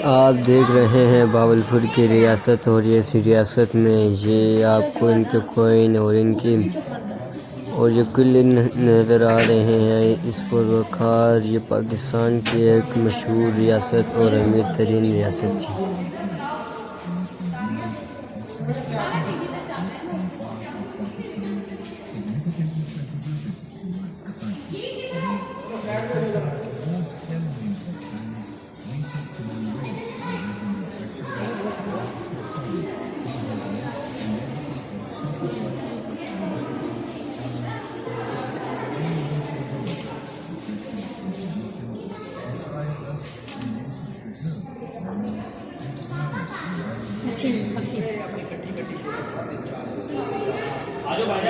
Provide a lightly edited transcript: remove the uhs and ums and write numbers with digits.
आप देख रहे हैं भावलपुर की रियासत, और इस रियासत में ये आपको इनके कोइन और ये किले नज़र आ रहे हैं। इस पर वक़ार ये पाकिस्तान की एक मशहूर रियासत और अमीर तरीन रियासत थी। आजो भाई